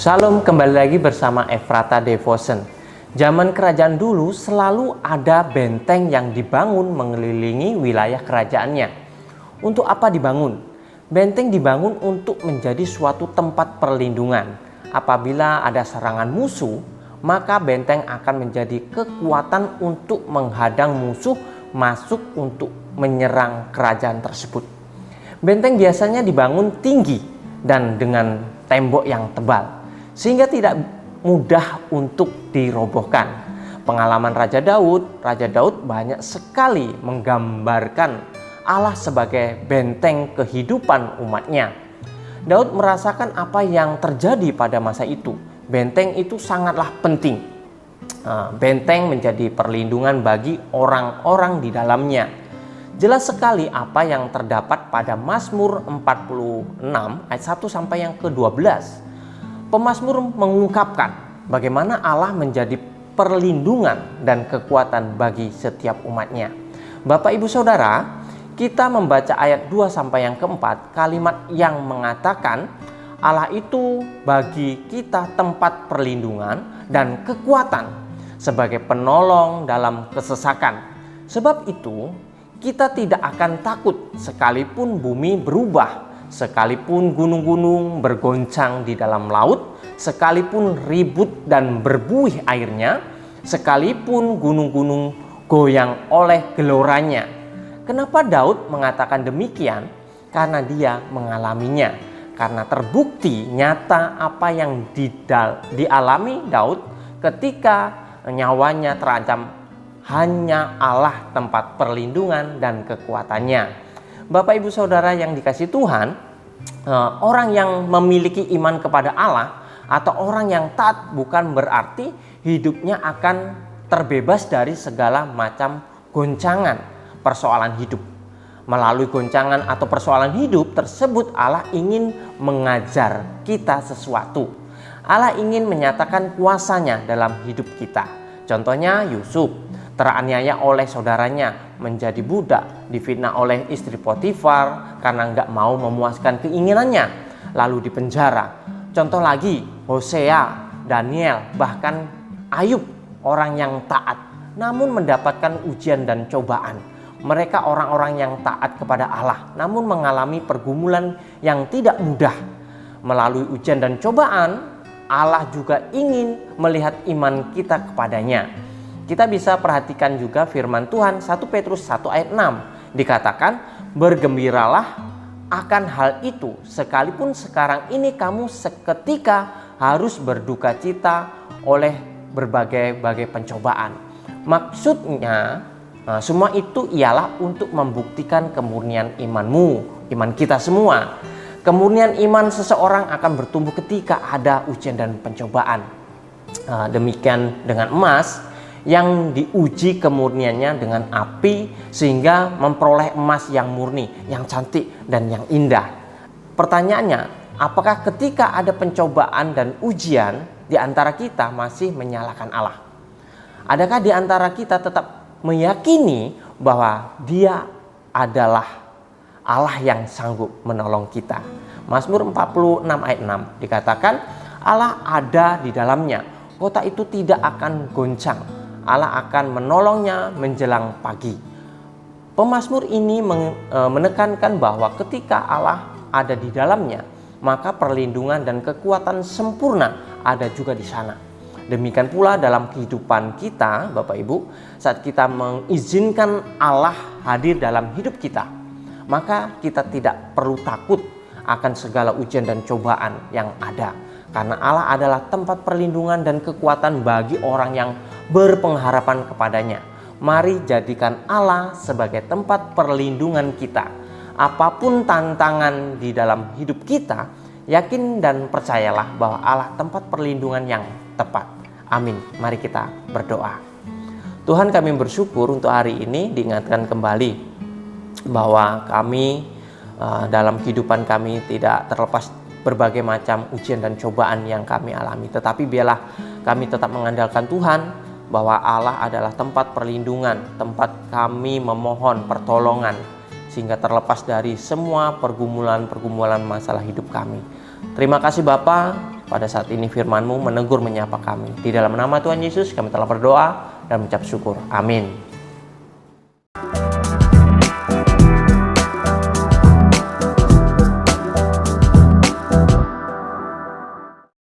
Shalom, kembali lagi bersama Ephrata Devotion. Zaman kerajaan dulu selalu ada benteng yang dibangun mengelilingi wilayah kerajaannya. Untuk apa dibangun? Benteng dibangun untuk menjadi suatu tempat perlindungan. Apabila ada serangan musuh, maka benteng akan menjadi kekuatan untuk menghadang musuh masuk untuk menyerang kerajaan tersebut. Benteng biasanya dibangun tinggi dan dengan tembok yang tebal, sehingga tidak mudah untuk dirobohkan. Pengalaman Raja Daud banyak sekali menggambarkan Allah sebagai benteng kehidupan umatnya. Daud merasakan apa yang terjadi pada masa itu. Benteng itu sangatlah penting. Benteng menjadi perlindungan bagi orang-orang di dalamnya. Jelas sekali apa yang terdapat pada Mazmur 46 ayat 1 sampai yang ke-12. Pemazmur mengungkapkan bagaimana Allah menjadi perlindungan dan kekuatan bagi setiap umatnya. Bapak Ibu Saudara, kita membaca ayat 2 sampai yang ke-4, kalimat yang mengatakan Allah itu bagi kita tempat perlindungan dan kekuatan sebagai penolong dalam kesesakan. Sebab itu kita tidak akan takut sekalipun bumi berubah, sekalipun gunung-gunung bergoncang di dalam laut, sekalipun ribut dan berbuih airnya, sekalipun gunung-gunung goyang oleh geloranya. Kenapa Daud mengatakan demikian? Karena dia mengalaminya. Karena terbukti nyata apa yang dialami Daud ketika nyawanya terancam. Hanya Allah tempat perlindungan dan kekuatannya. Bapak Ibu Saudara yang dikasihi Tuhan, orang yang memiliki iman kepada Allah atau orang yang taat bukan berarti hidupnya akan terbebas dari segala macam goncangan persoalan hidup. Melalui goncangan atau persoalan hidup tersebut, Allah ingin mengajar kita sesuatu. Allah ingin menyatakan kuasanya dalam hidup kita. Contohnya Yusuf teraniaya oleh saudaranya, menjadi budak, difitnah oleh istri Potifar karena nggak mau memuaskan keinginannya, lalu dipenjara. Contoh lagi, Hosea, Daniel, bahkan Ayub, orang yang taat, namun mendapatkan ujian dan cobaan. Mereka orang-orang yang taat kepada Allah, namun mengalami pergumulan yang tidak mudah. Melalui ujian dan cobaan, Allah juga ingin melihat iman kita kepadanya. Kita bisa perhatikan juga firman Tuhan 1 Petrus 1 ayat 6. Dikatakan, bergembiralah akan hal itu, sekalipun sekarang ini kamu seketika harus berduka cita oleh berbagai pencobaan. Maksudnya, semua itu ialah untuk membuktikan kemurnian imanmu, iman kita semua. Kemurnian iman seseorang akan bertumbuh ketika ada ujian dan pencobaan. Demikian dengan emas yang diuji kemurniannya dengan api sehingga memperoleh emas yang murni, yang cantik dan yang indah. Pertanyaannya, apakah ketika ada pencobaan dan ujian di antara kita masih menyalahkan Allah? Adakah di antara kita tetap meyakini bahwa Dia adalah Allah yang sanggup menolong kita? Mazmur 46 ayat 6 dikatakan, Allah ada di dalamnya, kota itu tidak akan goncang. Allah akan menolongnya menjelang pagi. Pemazmur ini menekankan bahwa ketika Allah ada di dalamnya, maka perlindungan dan kekuatan sempurna ada juga di sana. Demikian pula dalam kehidupan kita, Bapak Ibu, saat kita mengizinkan Allah hadir dalam hidup kita, maka kita tidak perlu takut akan segala ujian dan cobaan yang ada. Karena Allah adalah tempat perlindungan dan kekuatan bagi orang yang berpengharapan kepadanya. Mari jadikan Allah sebagai tempat perlindungan kita. Apapun tantangan di dalam hidup kita, yakin dan percayalah bahwa Allah tempat perlindungan yang tepat. Amin. Mari kita berdoa. Tuhan, kami bersyukur untuk hari ini diingatkan kembali bahwa kami dalam kehidupan kami tidak terlepas berbagai macam ujian dan cobaan yang kami alami. Tetapi biarlah kami tetap mengandalkan Tuhan, bahwa Allah adalah tempat perlindungan, tempat kami memohon pertolongan, sehingga terlepas dari semua pergumulan masalah hidup kami. Terima kasih Bapa, pada saat ini firman-Mu menegur menyapa kami. Di dalam nama Tuhan Yesus kami telah berdoa dan mengucap syukur. Amin.